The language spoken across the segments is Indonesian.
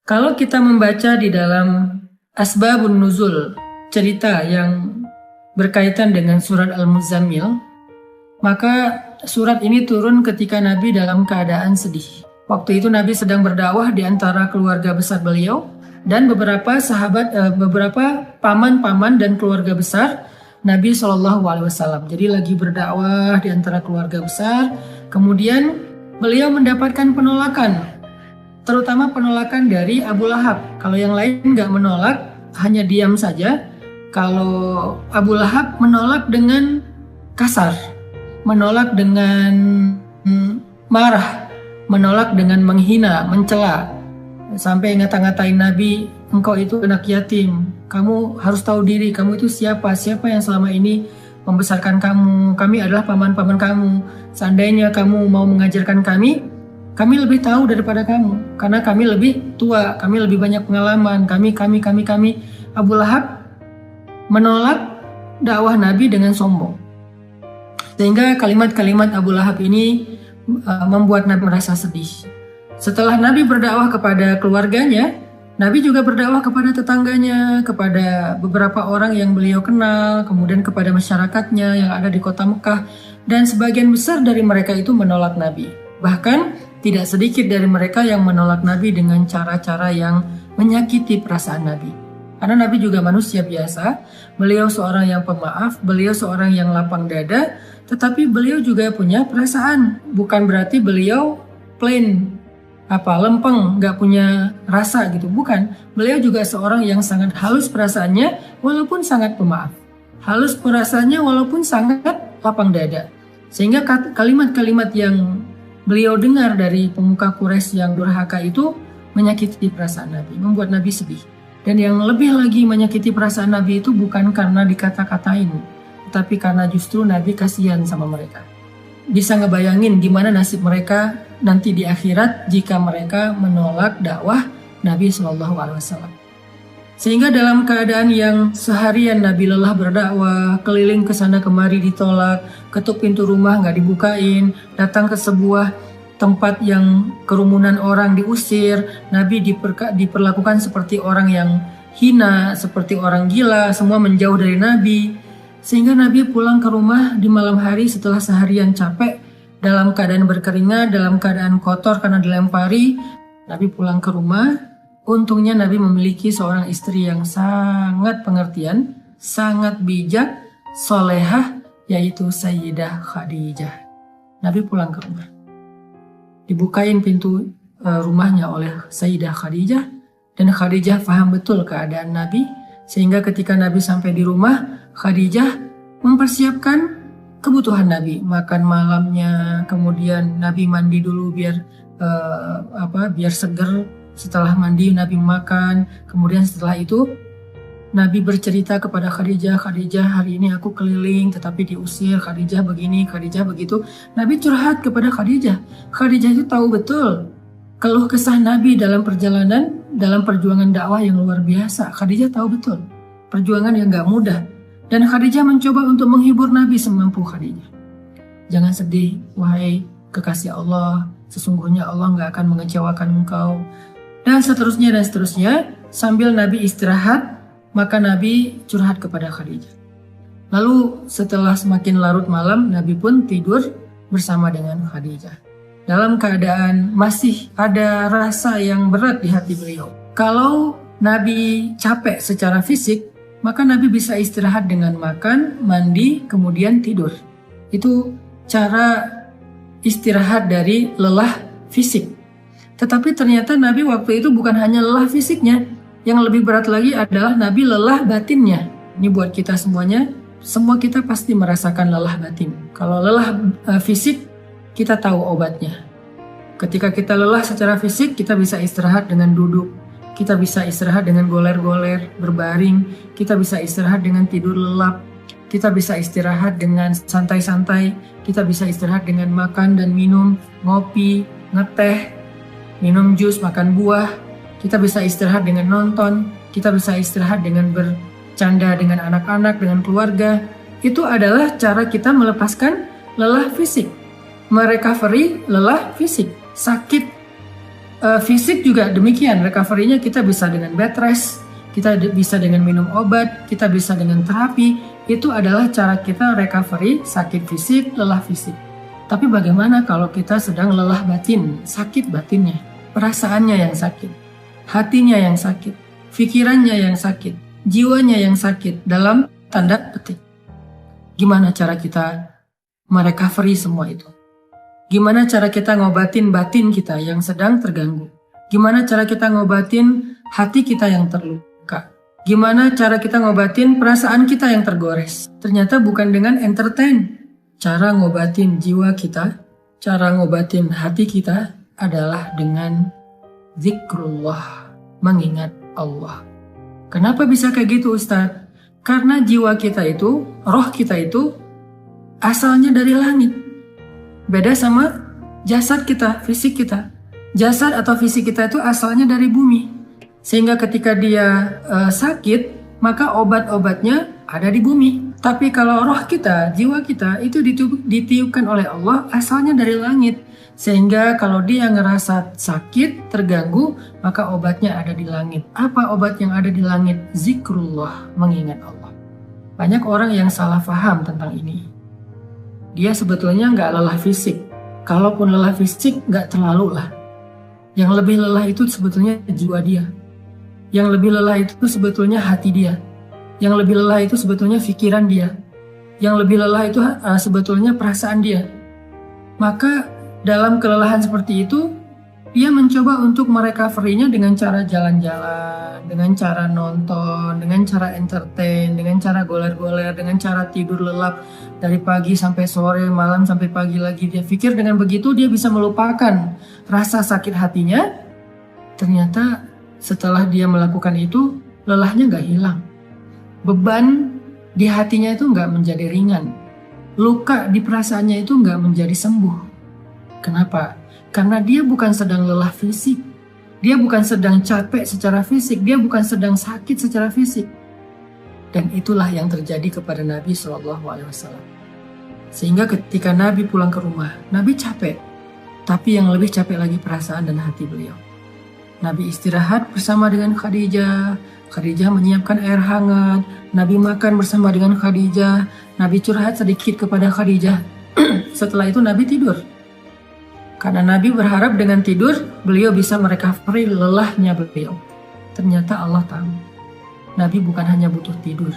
Kalau kita membaca di dalam Asbabun Nuzul, cerita yang berkaitan dengan surat Al-Muzammil, maka surat ini turun ketika Nabi dalam keadaan sedih. Waktu itu Nabi sedang berdakwah di antara keluarga besar beliau dan beberapa sahabat, beberapa paman-paman dan keluarga besar Nabi SAW. Jadi lagi berdakwah di antara keluarga besar, kemudian beliau mendapatkan penolakan. Terutama penolakan dari Abu Lahab. Kalau yang lain nggak menolak, hanya diam saja. Kalau Abu Lahab menolak dengan kasar, menolak dengan marah, menolak dengan menghina, mencela. Sampai ngata-ngatain Nabi, engkau itu anak yatim, kamu harus tahu diri, kamu itu siapa yang selama ini membesarkan kamu, kami adalah paman-paman kamu. Seandainya kamu mau mengajarkan kami lebih tahu daripada kamu, karena kami lebih tua, kami lebih banyak pengalaman, kami. Abu Lahab menolak dakwah Nabi dengan sombong. Sehingga kalimat-kalimat Abu Lahab ini membuat Nabi merasa sedih. Setelah Nabi berdakwah kepada keluarganya, Nabi juga berdakwah kepada tetangganya, kepada beberapa orang yang beliau kenal, kemudian kepada masyarakatnya yang ada di kota Mekah, dan sebagian besar dari mereka itu menolak Nabi. Bahkan tidak sedikit dari mereka yang menolak Nabi dengan cara-cara yang menyakiti perasaan Nabi. Karena Nabi juga manusia biasa, beliau seorang yang pemaaf, beliau seorang yang lapang dada, tetapi beliau juga punya perasaan. Bukan berarti beliau plain, lempeng, nggak punya rasa gitu. Bukan, beliau juga seorang yang sangat halus perasaannya walaupun sangat pemaaf. Halus perasaannya walaupun sangat lapang dada. Sehingga kalimat-kalimat yang beliau dengar dari pemuka Quraisy yang durhaka itu menyakiti perasaan Nabi, membuat Nabi sedih. Dan yang lebih lagi menyakiti perasaan Nabi itu bukan karena dikata-katain, tetapi karena justru Nabi kasihan sama mereka. Bisa ngebayangin gimana nasib mereka nanti di akhirat jika mereka menolak dakwah Nabi SAW. Sehingga dalam keadaan yang seharian Nabi lelah berdakwah, keliling ke sana kemari ditolak, ketuk pintu rumah nggak dibukain, datang ke sebuah tempat yang kerumunan orang diusir, Nabi diperlakukan seperti orang yang hina, seperti orang gila, semua menjauh dari Nabi. Sehingga Nabi pulang ke rumah di malam hari setelah seharian capek, dalam keadaan berkeringat, dalam keadaan kotor karena dilempari. Nabi pulang ke rumah. Untungnya Nabi memiliki seorang istri yang sangat pengertian, sangat bijak, solehah, yaitu Sayyidah Khadijah. Nabi pulang ke rumah. Dibukain pintu rumahnya oleh Sayyidah Khadijah, dan Khadijah paham betul keadaan Nabi, sehingga ketika Nabi sampai di rumah, Khadijah mempersiapkan kebutuhan Nabi, makan malamnya, kemudian Nabi mandi dulu biar seger. Setelah mandi Nabi makan, kemudian setelah itu Nabi bercerita kepada Khadijah, Khadijah hari ini aku keliling tetapi diusir, Khadijah begini, Khadijah begitu. Nabi curhat kepada Khadijah. Khadijah itu tahu betul keluh kesah Nabi dalam perjalanan, dalam perjuangan dakwah yang luar biasa. Khadijah tahu betul perjuangan yang gak mudah. Dan Khadijah mencoba untuk menghibur Nabi semampu Khadijah. Jangan sedih, wahai kekasih Allah, sesungguhnya Allah gak akan mengecewakan engkau. Dan seterusnya, sambil Nabi istirahat, maka Nabi curhat kepada Khadijah. Lalu setelah semakin larut malam, Nabi pun tidur bersama dengan Khadijah. Dalam keadaan masih ada rasa yang berat di hati beliau. Kalau Nabi capek secara fisik, maka Nabi bisa istirahat dengan makan, mandi, kemudian tidur. Itu cara istirahat dari lelah fisik. Tetapi ternyata Nabi waktu itu bukan hanya lelah fisiknya, yang lebih berat lagi adalah Nabi lelah batinnya. Ini buat kita semuanya, semua kita pasti merasakan lelah batin. Kalau lelah fisik, kita tahu obatnya. Ketika kita lelah secara fisik, kita bisa istirahat dengan duduk, kita bisa istirahat dengan goler-goler, berbaring, kita bisa istirahat dengan tidur lelap, kita bisa istirahat dengan santai-santai, kita bisa istirahat dengan makan dan minum, ngopi, ngeteh, minum jus, makan buah. Kita bisa istirahat dengan nonton, kita bisa istirahat dengan bercanda dengan anak-anak, dengan keluarga. Itu adalah cara kita melepaskan lelah fisik, merecovery lelah fisik. Sakit Fisik juga demikian, recovery-nya kita bisa dengan bed rest, kita bisa dengan minum obat, kita bisa dengan terapi. Itu adalah cara kita recovery sakit fisik, lelah fisik. Tapi bagaimana kalau kita sedang lelah batin, sakit batinnya, perasaannya yang sakit, hatinya yang sakit, pikirannya yang sakit, jiwanya yang sakit, dalam tanda petik. Gimana cara kita merecovery semua itu? Gimana cara kita ngobatin batin kita yang sedang terganggu? Gimana cara kita ngobatin hati kita yang terluka? Gimana cara kita ngobatin perasaan kita yang tergores? Ternyata bukan dengan entertain. Cara ngobatin jiwa kita, cara ngobatin hati kita adalah dengan zikrullah, mengingat Allah. Kenapa bisa kayak gitu, Ustadz? Karena jiwa kita itu, roh kita itu asalnya dari langit. Beda sama jasad kita, fisik kita. Jasad atau fisik kita itu asalnya dari bumi. Sehingga ketika dia sakit, maka obat-obatnya ada di bumi. Tapi kalau roh kita, jiwa kita itu ditiupkan oleh Allah asalnya dari langit. Sehingga kalau dia ngerasa sakit, terganggu, maka obatnya ada di langit. Apa obat yang ada di langit? Zikrullah, mengingat Allah. Banyak orang yang salah paham tentang ini. Dia sebetulnya nggak lelah fisik. Kalaupun lelah fisik, nggak terlalu lah. Yang lebih lelah itu sebetulnya jiwa dia. Yang lebih lelah itu sebetulnya hati dia. Yang lebih lelah itu sebetulnya pikiran dia. Yang lebih lelah itu sebetulnya perasaan dia. Maka dalam kelelahan seperti itu, dia mencoba untuk merecovery-nya dengan cara jalan-jalan, dengan cara nonton, dengan cara entertain, dengan cara goler-goler, dengan cara tidur lelap dari pagi sampai sore, malam sampai pagi lagi. Dia pikir dengan begitu dia bisa melupakan rasa sakit hatinya. Ternyata setelah dia melakukan itu, lelahnya gak hilang. Beban di hatinya itu gak menjadi ringan. Luka di perasaannya itu gak menjadi sembuh. Kenapa? Karena dia bukan sedang lelah fisik, dia bukan sedang capek secara fisik, dia bukan sedang sakit secara fisik. Dan itulah yang terjadi kepada Nabi SAW. Sehingga ketika Nabi pulang ke rumah, Nabi capek, tapi yang lebih capek lagi perasaan dan hati beliau. Nabi istirahat bersama dengan Khadijah, Khadijah menyiapkan air hangat, Nabi makan bersama dengan Khadijah, Nabi curhat sedikit kepada Khadijah. Setelah itu Nabi tidur. Karena Nabi berharap dengan tidur, beliau bisa merecovery lelahnya beliau. Ternyata Allah tahu, Nabi bukan hanya butuh tidur.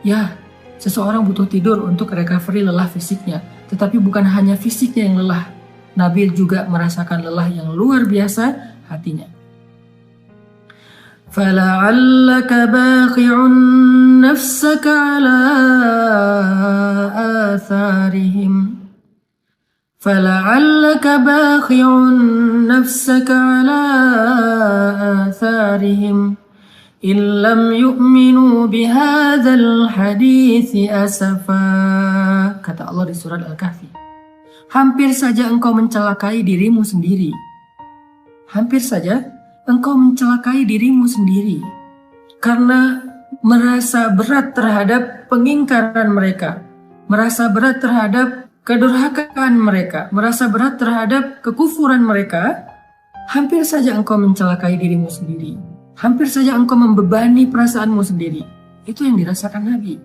Ya, seseorang butuh tidur untuk recovery lelah fisiknya. Tetapi bukan hanya fisiknya yang lelah. Nabi juga merasakan lelah yang luar biasa hatinya. فَلَعَلَّكَ بَاخِعٌ نَفْسَكَ عَلَىٰ آثَارِهِمْ فَلَعَلَّكَ بَاخِعٌ نَفْسَكَ عَلَىٰ آثَارِهِمْ إِن لَّمْ يُؤْمِنُوا بِهَذَا الْحَدِيثِ أَسَفًا. Kata Allah di surat Al-Kahfi. Hampir saja engkau mencelakai dirimu sendiri. Hampir saja engkau mencelakai dirimu sendiri. Karena merasa berat terhadap pengingkaran mereka. Merasa berat terhadap kedurhakaan mereka, merasa berat terhadap kekufuran mereka, hampir saja engkau mencelakai dirimu sendiri. Hampir saja engkau membebani perasaanmu sendiri. Itu yang dirasakan Nabi.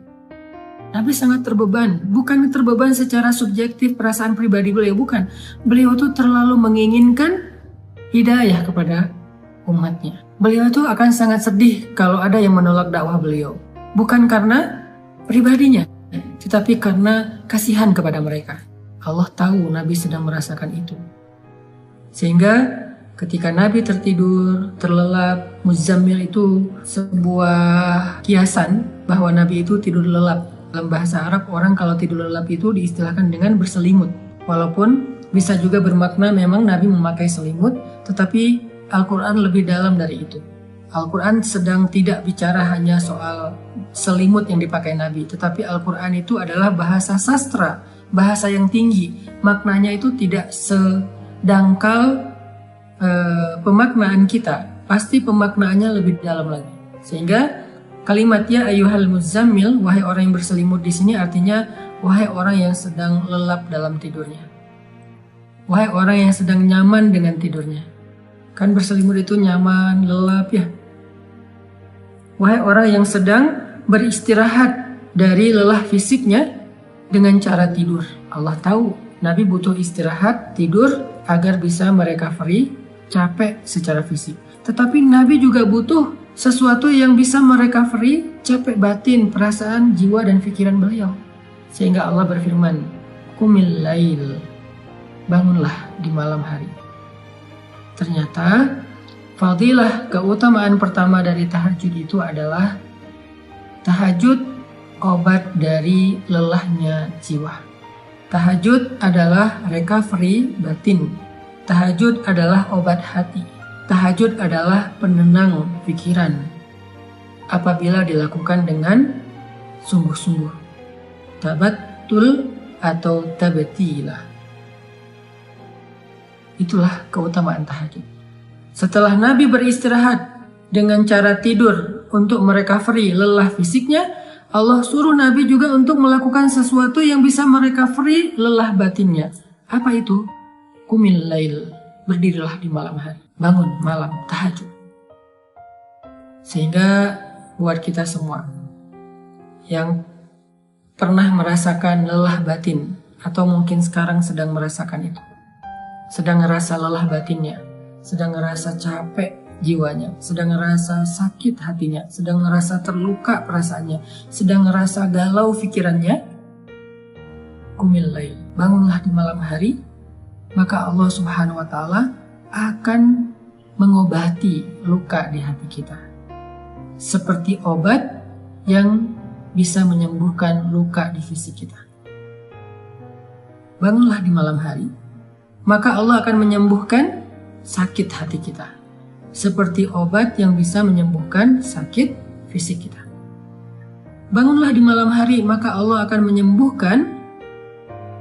Nabi sangat terbeban. Bukan terbeban secara subjektif perasaan pribadi beliau, bukan. Beliau itu terlalu menginginkan hidayah kepada umatnya. Beliau itu akan sangat sedih kalau ada yang menolak dakwah beliau. Bukan karena pribadinya, tetapi karena kasihan kepada mereka. Allah tahu Nabi sedang merasakan itu. Sehingga ketika Nabi tertidur, terlelap, Muzammil itu sebuah kiasan bahwa Nabi itu tidur lelap. Dalam bahasa Arab, orang kalau tidur lelap itu diistilahkan dengan berselimut. Walaupun bisa juga bermakna memang Nabi memakai selimut, tetapi Al-Quran lebih dalam dari itu. Al-Quran sedang tidak bicara hanya soal selimut yang dipakai Nabi, tetapi Al-Quran itu adalah bahasa sastra, bahasa yang tinggi. Maknanya itu tidak sedangkal pemaknaan kita, pasti pemaknaannya lebih dalam lagi. Sehingga kalimat ya ayyuhal muzammil, wahai orang yang berselimut di sini artinya wahai orang yang sedang lelap dalam tidurnya. Wahai orang yang sedang nyaman dengan tidurnya. Kan berselimut itu nyaman, lelap ya. Wahai orang yang sedang beristirahat dari lelah fisiknya dengan cara tidur. Allah tahu Nabi butuh istirahat, tidur agar bisa merecovery capek secara fisik. Tetapi Nabi juga butuh sesuatu yang bisa merecovery capek batin, perasaan, jiwa dan pikiran beliau. Sehingga Allah berfirman, "Qumil lail." Bangunlah di malam hari. Ternyata fadilah keutamaan pertama dari tahajud itu adalah tahajud obat dari lelahnya jiwa. Tahajud adalah recovery batin. Tahajud adalah obat hati. Tahajud adalah penenang pikiran apabila dilakukan dengan sungguh-sungguh. Tabattul atau tabatilah. Itulah keutamaan tahajud. Setelah Nabi beristirahat dengan cara tidur untuk merecovery lelah fisiknya, Allah suruh Nabi juga untuk melakukan sesuatu yang bisa merecovery lelah batinnya. Apa itu? Qumil lail. Berdirilah di malam hari. Bangun malam, tahajud. Sehingga buat kita semua yang pernah merasakan lelah batin atau mungkin sekarang sedang merasakan itu, sedang ngerasa lelah batinnya, sedang ngerasa capek jiwanya, sedang ngerasa sakit hatinya, sedang ngerasa terluka perasaannya, sedang ngerasa galau pikirannya, qumil lail, bangunlah di malam hari, maka Allah Subhanahu wa Ta'ala akan mengobati luka di hati kita, seperti obat yang bisa menyembuhkan luka di fisik kita. Bangunlah di malam hari, maka Allah akan menyembuhkan sakit hati kita, seperti obat yang bisa menyembuhkan sakit fisik kita. Bangunlah di malam hari, maka Allah akan menyembuhkan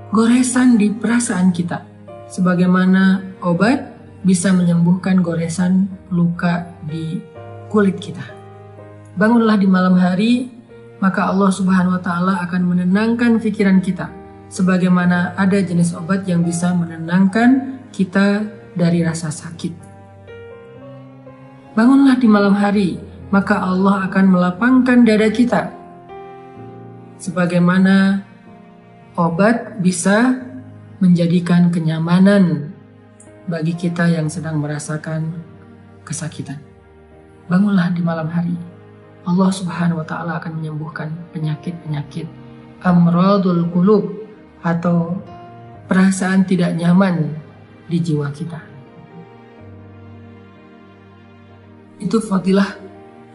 goresan di perasaan kita, sebagaimana obat bisa menyembuhkan goresan luka di kulit kita. Bangunlah di malam hari, maka Allah Subhanahu wa Ta'ala akan menenangkan pikiran kita, sebagaimana ada jenis obat yang bisa menenangkan kita dari rasa sakit. Bangunlah di malam hari, maka Allah akan melapangkan dada kita, sebagaimana obat bisa menjadikan kenyamanan bagi kita yang sedang merasakan kesakitan. Bangunlah di malam hari, Allah Subhanahu wa Ta'ala akan menyembuhkan penyakit-penyakit amradul qulub atau perasaan tidak nyaman di jiwa kita. Itu fadilah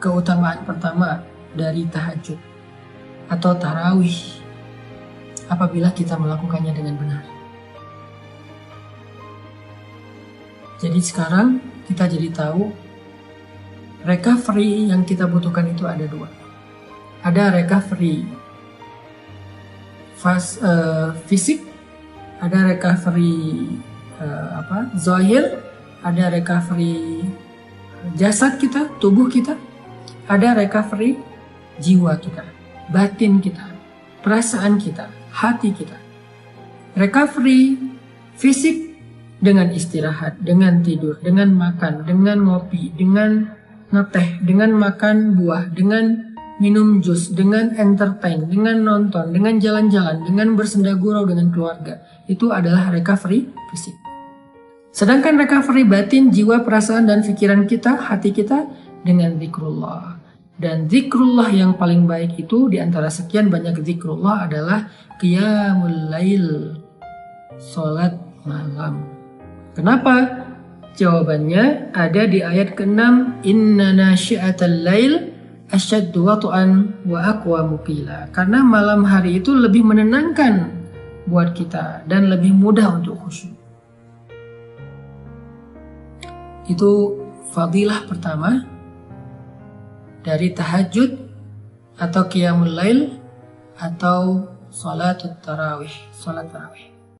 keutamaan pertama dari tahajud atau tarawih apabila kita melakukannya dengan benar. Jadi sekarang kita jadi tahu recovery yang kita butuhkan itu ada dua. Ada recovery fisik, ada recovery zahir, ada recovery jasad kita, tubuh kita, ada recovery jiwa kita, batin kita, perasaan kita, hati kita. Recovery fisik dengan istirahat, dengan tidur, dengan makan, dengan ngopi, dengan ngeteh, dengan makan buah, dengan minum jus, dengan entertain, dengan nonton, dengan jalan-jalan, dengan bersenda gurau dengan keluarga. Itu adalah recovery fisik. Sedangkan recovery batin, jiwa, perasaan, dan pikiran kita, hati kita dengan zikrullah. Dan zikrullah yang paling baik itu di antara sekian banyak zikrullah adalah qiyamul lail, salat malam. Kenapa? Jawabannya ada di ayat ke-6, inna nasyi'atal lail asyaddu wat'an wa aqwamu qila. Karena malam hari itu lebih menenangkan buat kita dan lebih mudah untuk khusyuk. Itu fadilah pertama dari tahajud atau qiyamul lail atau salat tarawih.